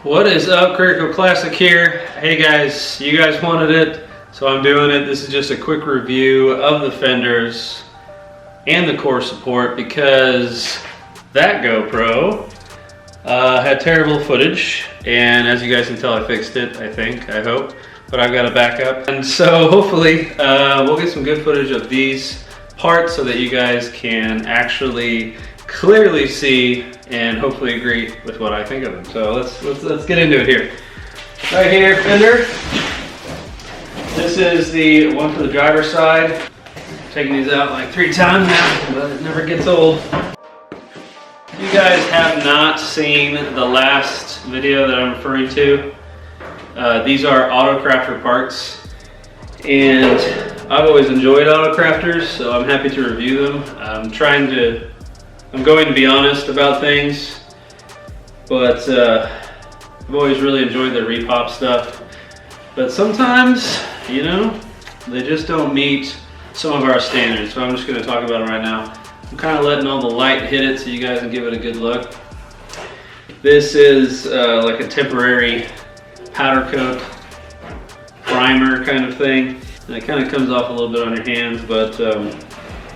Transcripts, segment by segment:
What is up, CraigerCoClassic here. Hey guys, you guys wanted it, so I'm doing it. This is just a quick review of the Fenders and the core support because that GoPro had terrible footage, and as you guys can tell, I fixed it, I hope, but I've got a backup. And so hopefully we'll get some good footage of these parts so that you guys can actually clearly see and hopefully agree with what I think of them. So let's get into it here. Right here, Fender. This is the one for the driver's side. Taking these out like 3 times now, but it never gets old. If you guys have not seen the last video that I'm referring to, these are AutoKrafters parts, and I've always enjoyed AutoKrafters, so I'm happy to review them. I'm going to be honest about things, but I've always really enjoyed their Repop stuff. But sometimes, you know, they just don't meet some of our standards, so I'm just going to talk about them right now. I'm kind of letting all the light hit it so you guys can give it a good look. This is like a temporary powder coat primer kind of thing, and it kind of comes off a little bit on your hands, but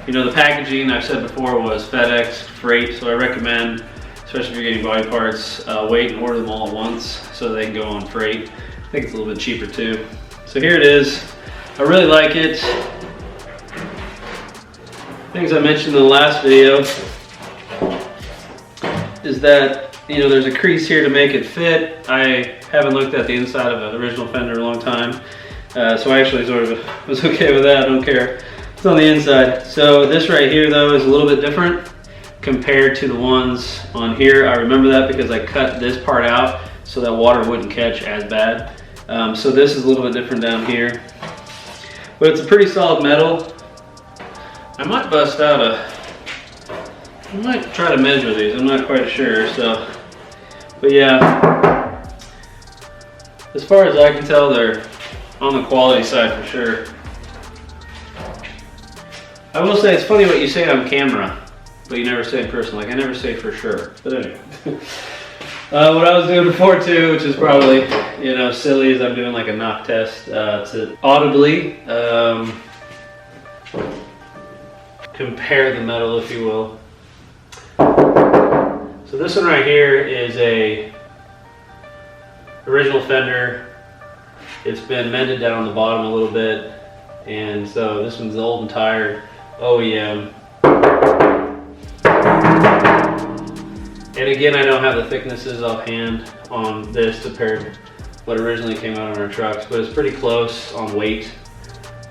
you know, the packaging, I've said before, was FedEx freight, so I recommend, especially if you're getting body parts, wait and order them all at once so they can go on freight. I think it's a little bit cheaper too. So here it is. I really like it. Things I mentioned in the last video is that, you know, there's a crease here to make it fit. I haven't looked at the inside of an original Fender in a long time, so I actually sort of was okay with that. I don't care. It's on the inside. So this right here though is a little bit different compared to the ones on here. I remember that because I cut this part out so that water wouldn't catch as bad. So this is a little bit different down here, but it's a pretty solid metal. I might bust out I might try to measure these, I'm not quite sure. So, but yeah, as far as I can tell, they're on the quality side for sure. I will say, it's funny what you say on camera, but you never say in person. Like, I never say for sure. But anyway. What I was doing before too, which is probably, you know, silly, is I'm doing like a knock test to audibly compare the metal, if you will. So this one right here is a original Fender. It's been mended down on the bottom a little bit, and so this one's old and tired. OEM. And again, I don't have the thicknesses offhand on this compared to what originally came out on our trucks, but it's pretty close on weight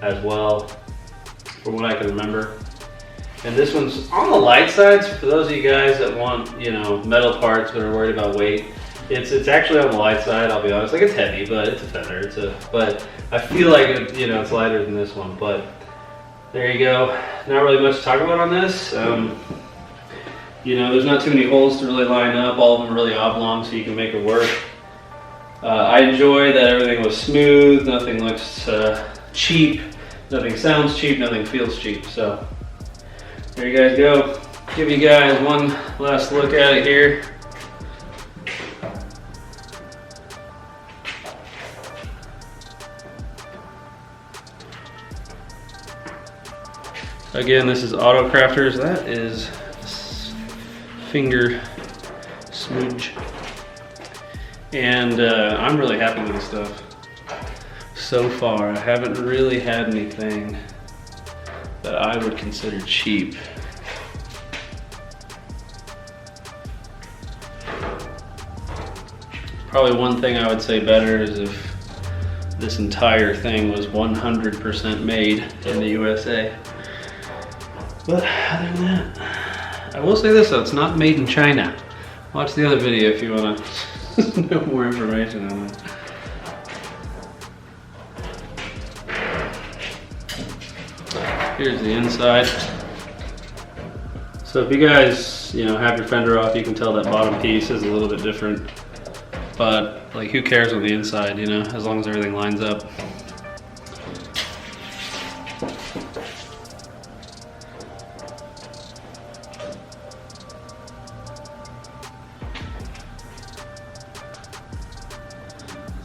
as well, from what I can remember. And this one's on the light side, so for those of you guys that want, you know, metal parts but are worried about weight, it's actually on the light side, I'll be honest. Like, it's heavy, but it's a Fender. But I feel like it, you know, it's lighter than this one. But there you go. Not really much to talk about on this. You know, there's not too many holes to really line up. All of them are really oblong, so you can make it work. I enjoy that everything was smooth. Nothing looks cheap. Nothing sounds cheap. Nothing feels cheap. So there you guys go. Give you guys one last look at it here. Again, this is AutoKrafters. That is finger smudge. And I'm really happy with this stuff. So far, I haven't really had anything that I would consider cheap. Probably one thing I would say better is if this entire thing was 100% made in the USA. But other than that, I will say this though, it's not made in China. Watch the other video if you want to know more information on it. Here's the inside. So if you guys, you know, have your fender off, you can tell that bottom piece is a little bit different. But like, who cares on the inside, you know, as long as everything lines up.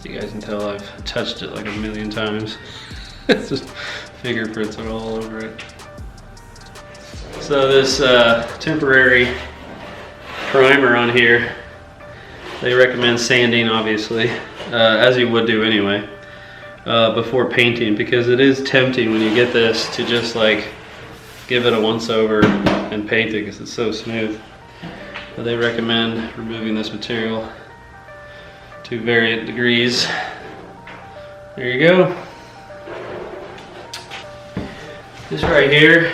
As you guys can tell, I've touched it like a million times. It's just fingerprints are all over it. So this temporary primer on here, they recommend sanding, obviously, as you would do anyway, before painting, because it is tempting when you get this to just like give it a once over and paint it because it's so smooth. But they recommend removing this material to variant degrees. There you go. This right here,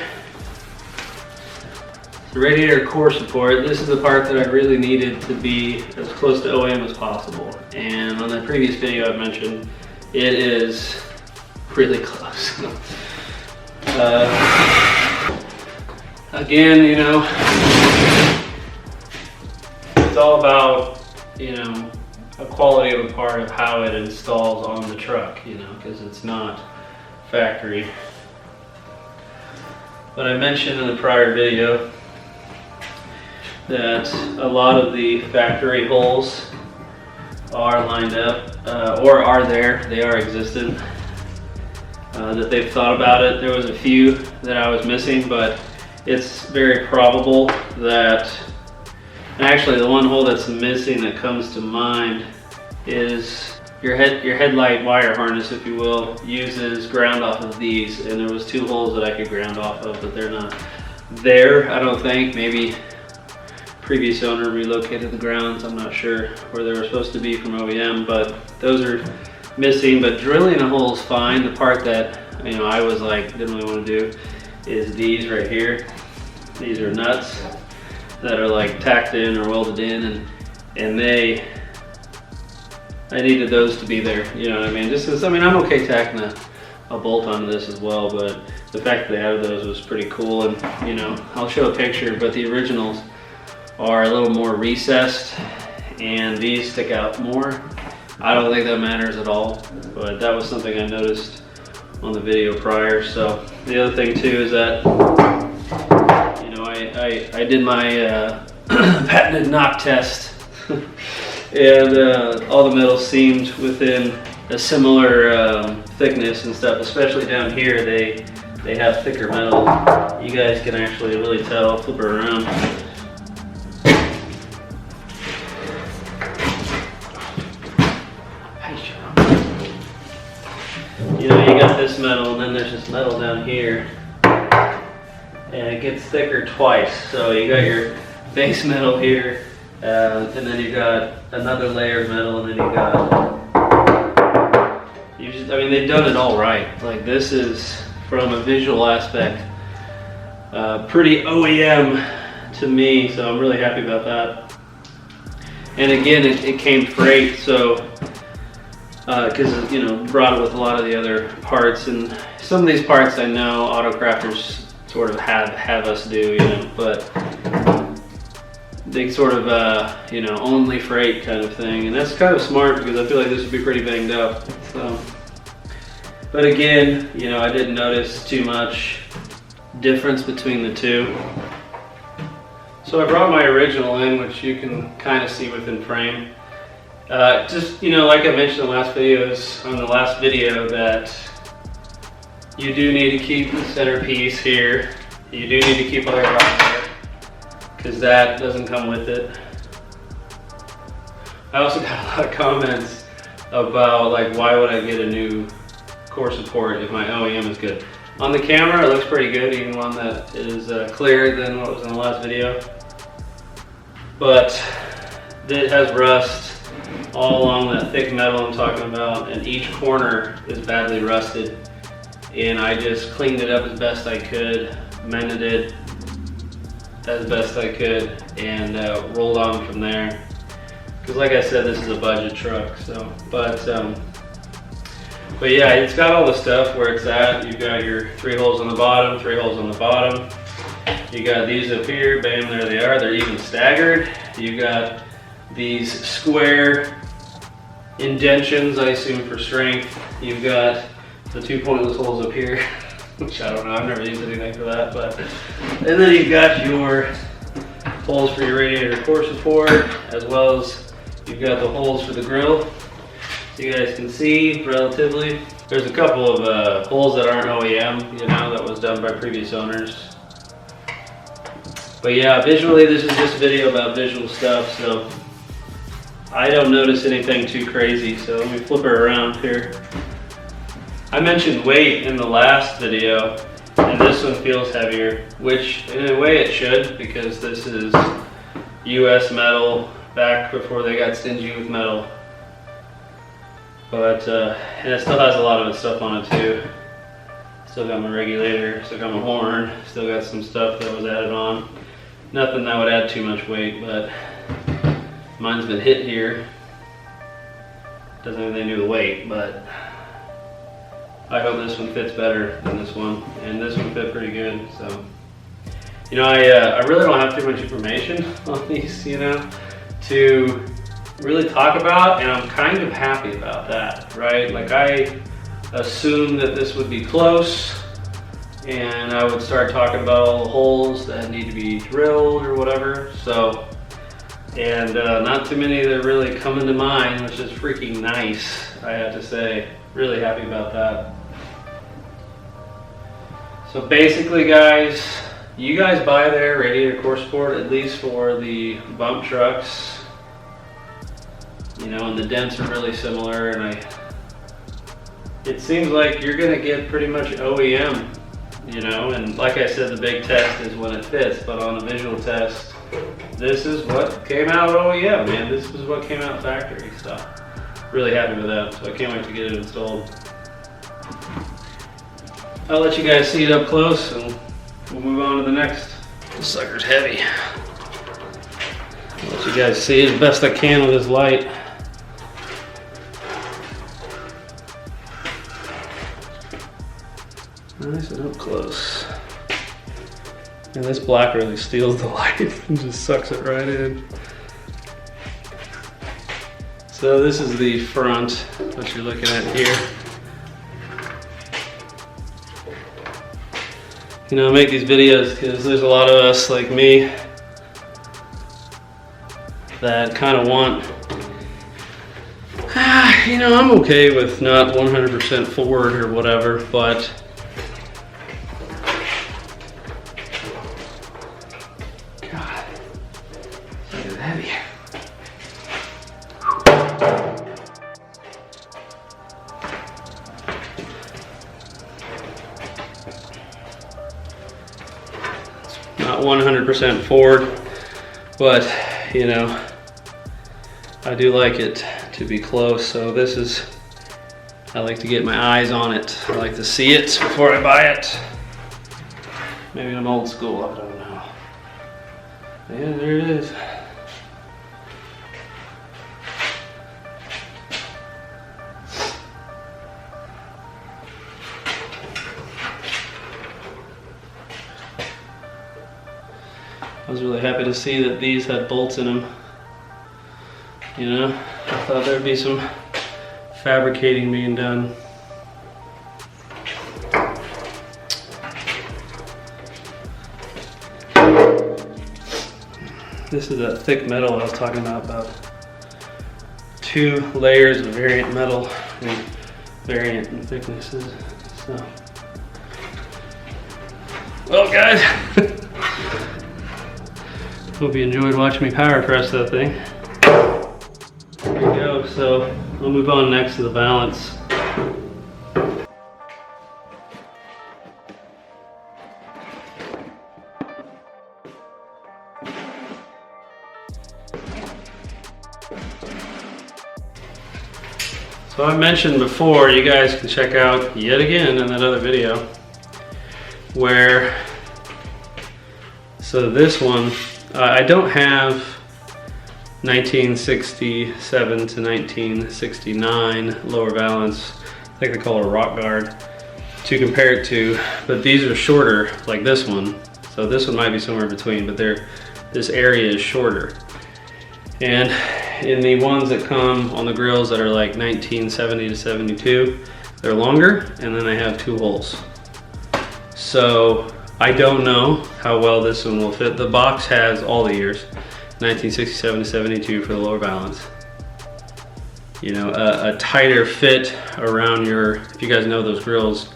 the radiator core support. This is the part that I really needed to be as close to OEM as possible. And on the previous video I mentioned, it is really close. Again, you know, it's all about, you know, a quality of a part of how it installs on the truck, you know, because it's not factory. But I mentioned in the prior video that a lot of the factory holes are lined up, or are there, they are existent, that they've thought about it. There was a few that I was missing, but it's very probable that, actually the one hole that's missing that comes to mind is your headlight wire harness, if you will, uses ground off of these, and there was 2 holes that I could ground off of, but they're not there, I don't think. Maybe previous owner relocated the grounds, I'm not sure where they were supposed to be from OEM, but those are missing. But drilling a hole is fine. The part that, you know, I was like, didn't really want to do is these right here. These are nuts that are like tacked in or welded in, and I needed those to be there, you know what I mean? Just as, I mean, I'm okay tacking a bolt onto this as well, but the fact that they added those was pretty cool. And, you know, I'll show a picture, but the originals are a little more recessed and these stick out more. I don't think that matters at all, but that was something I noticed on the video prior. So the other thing too is that, you know, I did my patented knock test and all the metal seemed within a similar thickness and stuff, especially down here. They have thicker metal. You guys can actually really tell. Flip it around. You know, you got this metal, and then there's this metal down here, and it gets thicker twice. So you got your base metal here, and then you got another layer of metal, and then you got, I mean, they've done it all right. Like, this is, from a visual aspect, pretty OEM to me, so I'm really happy about that. And again, it came freight, so because, you know, brought it with a lot of the other parts, and some of these parts I know AutoKrafters sort of have us do, you know, but they sort of, you know, only freight kind of thing, and that's kind of smart because I feel like this would be pretty banged up. So, but again, you know, I didn't notice too much difference between the two. So I brought my original in, which you can kind of see within frame. Just, you know, like I mentioned in the last video, that you do need to keep the centerpiece here. You do need to keep all your rock there, because that doesn't come with it. I also got a lot of comments about, like, why would I get a new core support if my OEM is good? On the camera, it looks pretty good, even one that is clearer than what was in the last video. But it has rust all along that thick metal I'm talking about, and each corner is badly rusted. And I just cleaned it up as best I could, mended it as best I could, and rolled on from there. Because like I said, this is a budget truck. So, but yeah, it's got all the stuff where it's at. You've got your 3 holes on the bottom, 3 holes on the bottom. You got these up here, bam, there they are. They're even staggered. You got these square indentions, I assume for strength. You've got the 2 pointless holes up here, which I don't know, I've never used anything for that. But and then you've got your holes for your radiator core support, as well as you've got the holes for the grill. so you guys can see relatively. There's a couple of holes that aren't OEM, you know, that was done by previous owners. But yeah, visually this is just a video about visual stuff, so I don't notice anything too crazy. So let me flip her around here. I mentioned weight in the last video, and this one feels heavier, which in a way it should, because this is US metal back before they got stingy with metal. But, and it still has a lot of its stuff on it too. Still got my regulator, still got my horn, still got some stuff that was added on. Nothing that would add too much weight, but mine's been hit here. Doesn't mean they knew the weight, but I hope this one fits better than this one. And this one fit pretty good, so. You know, I really don't have too much information on these, you know, to really talk about, and I'm kind of happy about that, right? Like, I assumed that this would be close, and I would start talking about all the holes that need to be drilled or whatever. So, and not too many that really come into mind, which is freaking nice, I have to say. Really happy about that. So basically, guys, you guys buy their Radiator core support, at least for the bump trucks. You know, and the dents are really similar, and it seems like you're gonna get pretty much OEM, you know, and like I said, the big test is when it fits, but on a visual test, this is what came out OEM, man. This is what came out factory stuff. Really happy with that, so I can't wait to get it installed. I'll let you guys see it up close, and we'll move on to the next. This sucker's heavy. I'll let you guys see it as best I can with this light. Nice and up close. And this black really steals the light and just sucks it right in. So this is the front, what you're looking at here. You know, I make these videos because there's a lot of us like me that kind of want, you know, I'm okay with not 100% forward or whatever, but God, look at that here. Not 100% forward, but you know, I do like it to be close. So this is, I like to get my eyes on it. I like to see it before I buy it. Maybe I'm old school, I don't know. Yeah, there it is. I was really happy to see that these had bolts in them. You know, I thought there'd be some fabricating being done. This is that thick metal I was talking about 2 layers of variant metal and variant in thicknesses. So, well, guys. Hope you enjoyed watching me power press that thing. There you go, so I'll move on next to the Valance. So I mentioned before, you guys can check out yet again in that other video, where, so this one, I don't have 1967 to 1969 lower valance, I think they call it a rock guard, to compare it to, but these are shorter, like this one. So this one might be somewhere between, but this area is shorter. And in the ones that come on the grills that are like 1970 to 72, they're longer, and then they have 2 holes. So I don't know how well this one will fit. The box has all the years, 1967 to 72 for the lower valance. you know, a tighter fit around your, if you guys know those grills,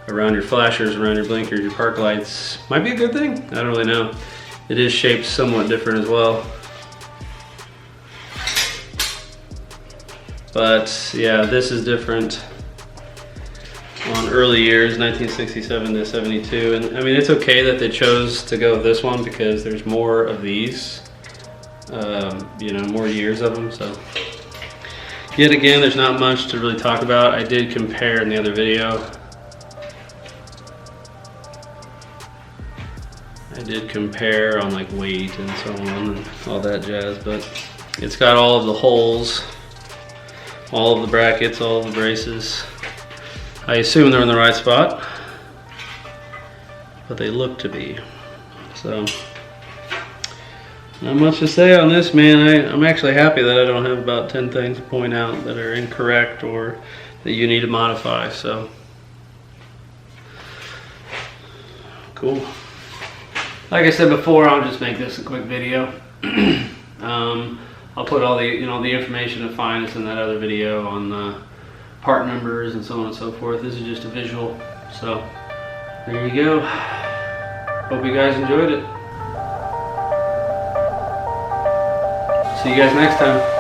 around your flashers, around your blinkers, your park lights, might be a good thing. I don't really know. It is shaped somewhat different as well. But yeah, this is different on early years, 1967 to 72. And I mean, it's okay that they chose to go with this one because there's more of these, you know, more years of them. So yet again, there's not much to really talk about. I did compare in the other video. I did compare on like weight and so on and all that jazz, but it's got all of the holes, all of the brackets, all of the braces. I assume they're in the right spot, but they look to be. So, not much to say on this, man. I'm actually happy that I don't have about 10 things to point out that are incorrect or that you need to modify, so. Cool. Like I said before, I'll just make this a quick video. I'll put all the, you know, the information to find us in that other video on the part numbers and so on and so forth. This is just a visual. So there you go. Hope you guys enjoyed it. See you guys next time.